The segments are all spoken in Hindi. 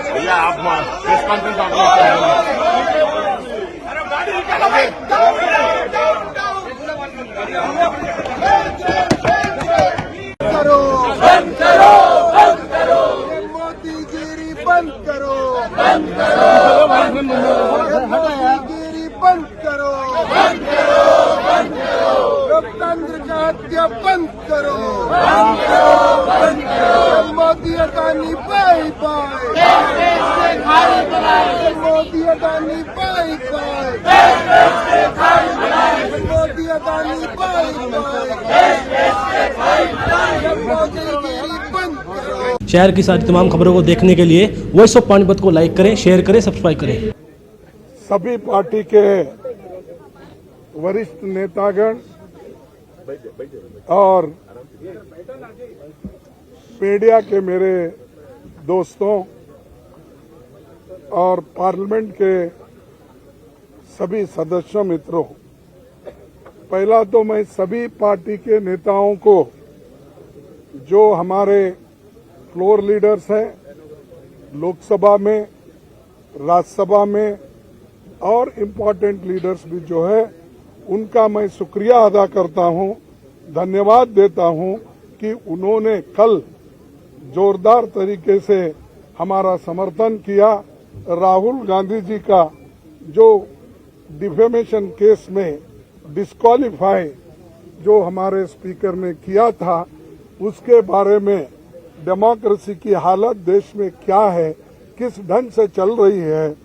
भैया आप प्रेस कॉन्फ्रेंस करो, बंद करो, बंद करो, मोदीगिरी बंद करो, बंद करो, मोदीगिरी बंद करो, बंद करो, बंद करो, लोकतंत्र का हत्या बंद करो, बंद करो, बंद करो, Modi Adani bye bye, Modi Adani bye bye, Modi Adani bye bye, मोदीगिरी बंद करो। शहर की सारी तमाम खबरों को देखने के लिए वॉइस ऑफ पानीपत को लाइक करें, शेयर करें, सब्सक्राइब करें। सभी पार्टी के वरिष्ठ नेतागण और मीडिया के मेरे दोस्तों और पार्लियामेंट के सभी सदस्यों मित्रों, पहला तो मैं सभी पार्टी के नेताओं को, जो हमारे फ्लोर लीडर्स हैं लोकसभा में, राज्यसभा में और इम्पोर्टेंट लीडर्स भी जो है, उनका मैं शुक्रिया अदा करता हूं, धन्यवाद देता हूं कि उन्होंने कल जोरदार तरीके से हमारा समर्थन किया। राहुल गांधी जी का जो डिफेमेशन केस में डिस्क्वालीफाई जो हमारे स्पीकर ने किया था, उसके बारे में डेमोक्रेसी की हालत देश में क्या है, किस ढंग से चल रही है,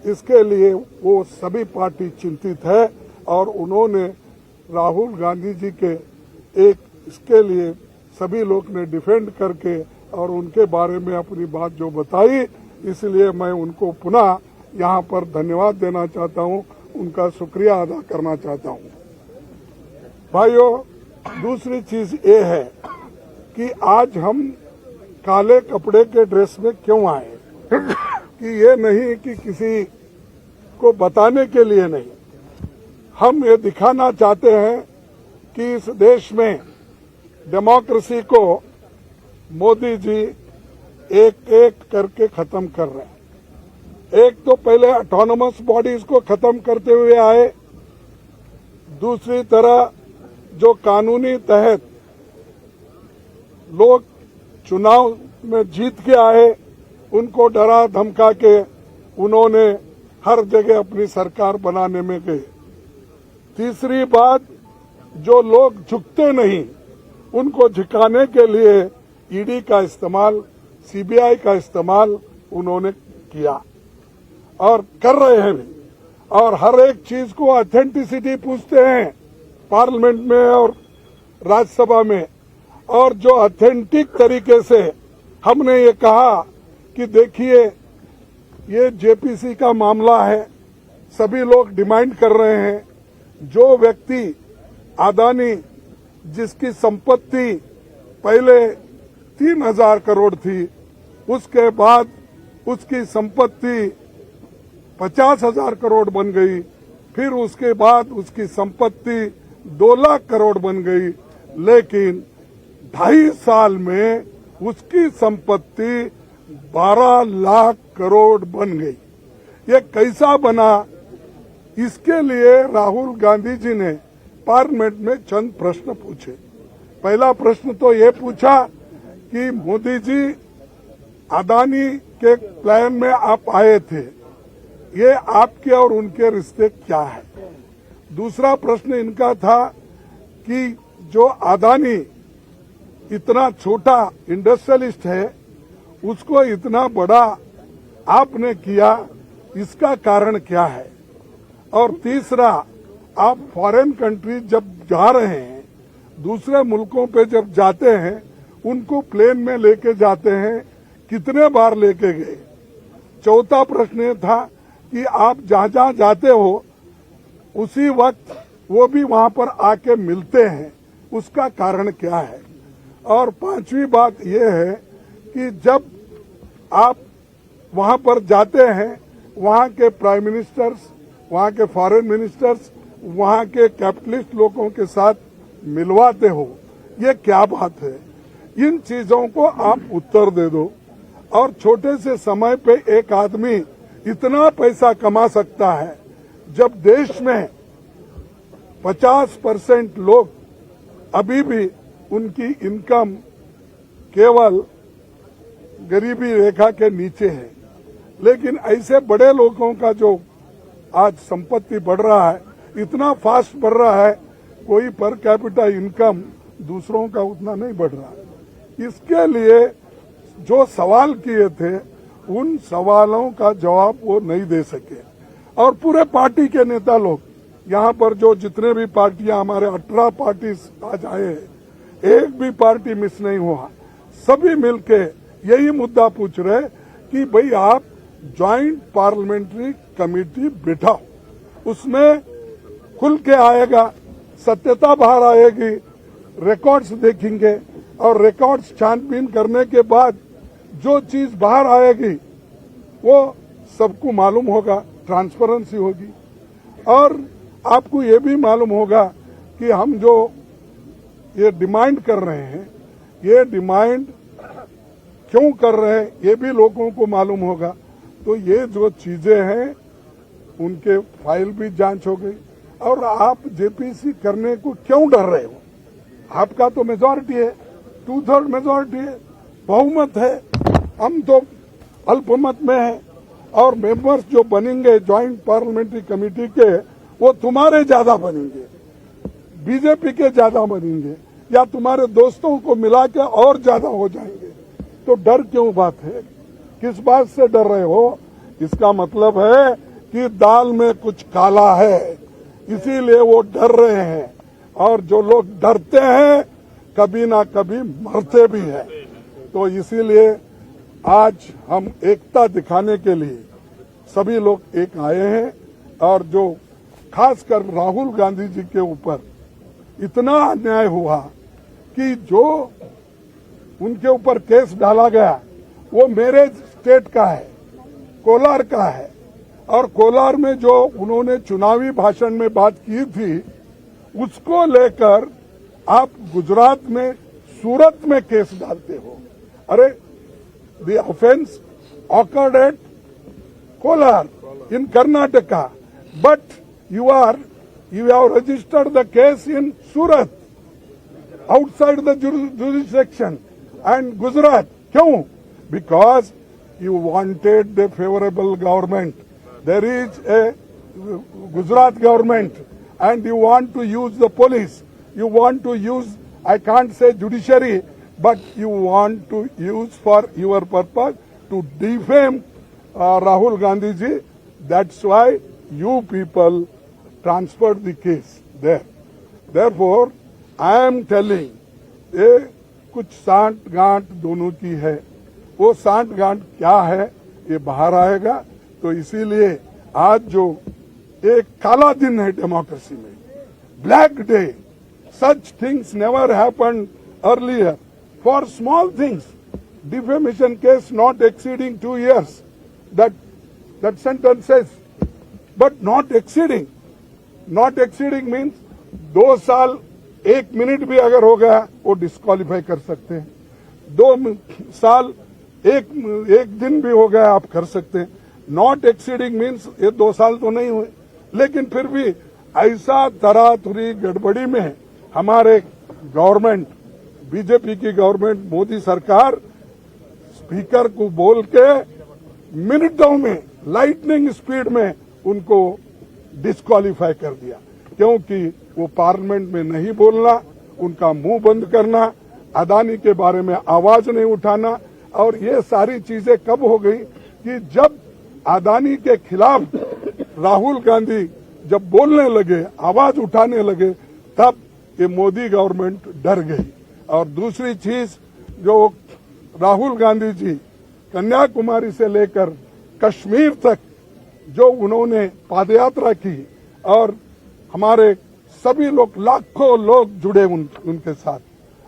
इसके लिए वो सभी पार्टी चिंतित है और उन्होंने राहुल गांधी जी के इसके लिए सभी लोग ने डिफेंड करके और उनके बारे में अपनी बात जो बताई, इसलिए मैं उनको पुनः यहाँ पर धन्यवाद देना चाहता हूँ, उनका शुक्रिया अदा करना चाहता हूँ। भाइयों, दूसरी चीज ये है कि आज हम काले कपड़े के ड्रेस में क्यों आए कि ये नहीं कि किसी को बताने के लिए नहीं, हम ये दिखाना चाहते हैं कि इस देश में डेमोक्रेसी को मोदी जी एक एक करके खत्म कर रहे हैं। एक तो पहले ऑटोनोमस बॉडीज को खत्म करते हुए आए, दूसरी तरह जो कानूनी तहत लोग चुनाव में जीत के आए, उनको डरा धमका के उन्होंने हर जगह अपनी सरकार बनाने में गए। तीसरी बात, जो लोग झुकते नहीं, उनको झुकाने के लिए ईडी का इस्तेमाल, सीबीआई का इस्तेमाल उन्होंने किया और कर रहे हैं भी, और हर एक चीज को ऑथेंटिसिटी पूछते हैं पार्लियामेंट में और राज्यसभा में। और जो ऑथेंटिक तरीके से हमने ये कहा कि देखिए ये जेपीसी का मामला है, सभी लोग डिमांड कर रहे हैं, जो व्यक्ति अडानी जिसकी संपत्ति पहले 3,000 करोड़ थी, उसके बाद उसकी संपत्ति 50,000 करोड़ बन गई, फिर उसके बाद उसकी संपत्ति 2 लाख करोड़ बन गई, लेकिन 2.5 साल में उसकी संपत्ति 12 लाख करोड़ बन गई। ये कैसा बना? इसके लिए राहुल गांधी जी ने पार्लियामेंट में चंद प्रश्न पूछे। पहला प्रश्न तो ये पूछा कि मोदी जी, अडानी के प्लान में आप आए थे, ये आपके और उनके रिश्ते क्या है? दूसरा प्रश्न इनका था कि जो अडानी इतना छोटा इंडस्ट्रियलिस्ट है, उसको इतना बड़ा आपने किया, इसका कारण क्या है? और तीसरा, आप फॉरेन कंट्री जब जा रहे हैं, दूसरे मुल्कों पे जब जाते हैं, उनको प्लेन में लेके जाते हैं, कितने बार लेके गए? चौथा प्रश्न ये था कि आप जहां जहां जाते हो, उसी वक्त वो भी वहां पर आके मिलते हैं, उसका कारण क्या है? और पांचवी बात यह है कि जब आप वहां पर जाते हैं, वहां के प्राइम मिनिस्टर्स, वहां के फॉरेन मिनिस्टर्स, वहां के कैपिटलिस्ट लोगों के साथ मिलवाते हो, ये क्या बात है? इन चीजों को आप उत्तर दे दो। और छोटे से समय पे एक आदमी इतना पैसा कमा सकता है, जब देश में 50% लोग अभी भी उनकी इनकम केवल गरीबी रेखा के नीचे है। लेकिन ऐसे बड़े लोगों का जो आज संपत्ति बढ़ रहा है, इतना फास्ट बढ़ रहा है, कोई पर कैपिटा इनकम दूसरों का उतना नहीं बढ़ रहा है। इसके लिए जो सवाल किए थे, उन सवालों का जवाब वो नहीं दे सके। और पूरे पार्टी के नेता लोग यहाँ पर जो जितने भी पार्टियां, हमारे 18 पार्टी आज आए हैं, एक भी पार्टी मिस नहीं हुआ। सभी मिलके यही मुद्दा पूछ रहे कि भाई आप ज्वाइंट पार्लियामेंट्री कमेटी बिठाओ, उसमें खुल के आएगा, सत्यता बाहर आएगी, रिकॉर्ड्स देखेंगे और रिकॉर्ड्स छानबीन करने के बाद जो चीज बाहर आएगी वो सबको मालूम होगा, ट्रांसपेरेंसी होगी। और आपको ये भी मालूम होगा कि हम जो ये डिमांड कर रहे हैं, ये डिमांड क्यों कर रहे हैं, ये भी लोगों को मालूम होगा। तो ये जो चीजें हैं, उनके फाइल भी जांच हो गई। और आप जेपीसी करने को क्यों डर रहे हो? आपका तो मेजॉरिटी है, 2/3 मेजॉरिटी है, बहुमत है। हम तो अल्पमत में हैं। और मेंबर्स जो बनेंगे ज्वाइंट पार्लियामेंट्री कमेटी के, वो तुम्हारे ज्यादा बनेंगे, बीजेपी के ज्यादा बनेंगे, या तुम्हारे दोस्तों को मिला के और ज्यादा हो जाएंगे। तो डर क्यों बात है? किस बात से डर रहे हो? इसका मतलब है कि दाल में कुछ काला है, इसीलिए वो डर रहे हैं। और जो लोग डरते हैं, कभी ना कभी मरते भी हैं। तो इसीलिए आज हम एकता दिखाने के लिए सभी लोग एक आए हैं। और जो खासकर राहुल गांधी जी के ऊपर इतना अन्याय हुआ कि जो उनके ऊपर केस डाला गया, वो मेरे स्टेट का है, कोलार का है। और कोलार में जो उन्होंने चुनावी भाषण में बात की थी, उसको लेकर आप गुजरात में, सूरत में केस डालते हो। अरे, the offence occurred at Kolar in Karnataka, but you have registered the case in Surat, outside the jurisdiction, and Gujarat. Kyun? Because you wanted the favorable government. There is a Gujarat government, and you want to use the police. You want to use, I can't say judiciary, but you want to use for your purpose to defame Rahul Gandhi ji. That's why you people transferred the case there. Therefore, I am telling, ये कुछ सांठ गांठ दोनों की है। वो सांठ गांठ क्या है, ये बाहर आएगा। तो इसीलिए आज जो एक काला दिन है डेमोक्रेसी में, black day, such things never happened earlier. For small things, defamation case not exceeding 2 years, that sentence says, but not exceeding. Not exceeding means 2 साल 1 मिनट भी अगर हो गया, वो डिस्क्वालीफाई कर सकते हैं। 2 साल 1 दिन भी हो गया, आप कर सकते हैं। नॉट एक्सीडिंग मीन्स ये 2 साल तो नहीं हुए, लेकिन फिर भी ऐसा तरातुरी गड़बड़ी में हमारे गवर्नमेंट, बीजेपी की गवर्नमेंट, मोदी सरकार स्पीकर को बोल के मिनटों में, लाइटनिंग स्पीड में उनको डिस्क्वालीफाई कर दिया। क्योंकि वो पार्लियामेंट में नहीं बोलना, उनका मुंह बंद करना, अदानी के बारे में आवाज नहीं उठाना। और ये सारी चीजें कब हो गई कि जब अदानी के खिलाफ राहुल गांधी जब बोलने लगे, आवाज उठाने लगे, तब ये मोदी गवर्नमेंट डर गई। और दूसरी चीज, जो राहुल गांधी जी कन्याकुमारी से लेकर कश्मीर तक जो उन्होंने पादयात्रा की, और हमारे सभी लोग, लाखों लोग जुड़े उनके साथ।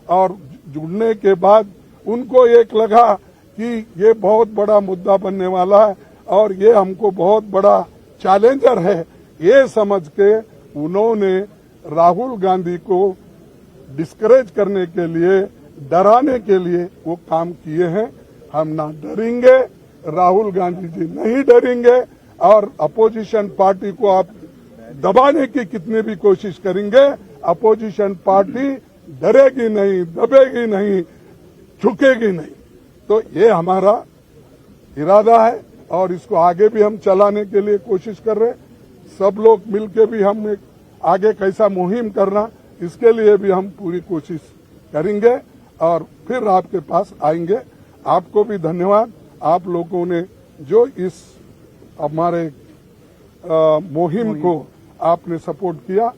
और जुड़ने के बाद उनको एक लगा कि ये बहुत बड़ा मुद्दा बनने वाला है और ये हमको बहुत बड़ा चैलेंजर है। ये समझ के उन्होंने राहुल गांधी को डिस्करेज करने के लिए, डराने के लिए वो काम किए हैं। हम ना डरेंगे, राहुल गांधी जी नहीं डरेंगे, और अपोजिशन पार्टी को आप दबाने की कितनी भी कोशिश करेंगे, अपोजिशन पार्टी डरेगी नहीं, दबेगी नहीं, झुकेगी नहीं। तो ये हमारा इरादा है और इसको आगे भी हम चलाने के लिए कोशिश कर रहे हैं। सब लोग मिलकर भी हम एक आगे कैसा मुहिम करना, इसके लिए भी हम पूरी कोशिश करेंगे और फिर आपके पास आएंगे। आपको भी धन्यवाद, आप लोगों ने जो इस हमारे मुहिम को आपने सपोर्ट किया।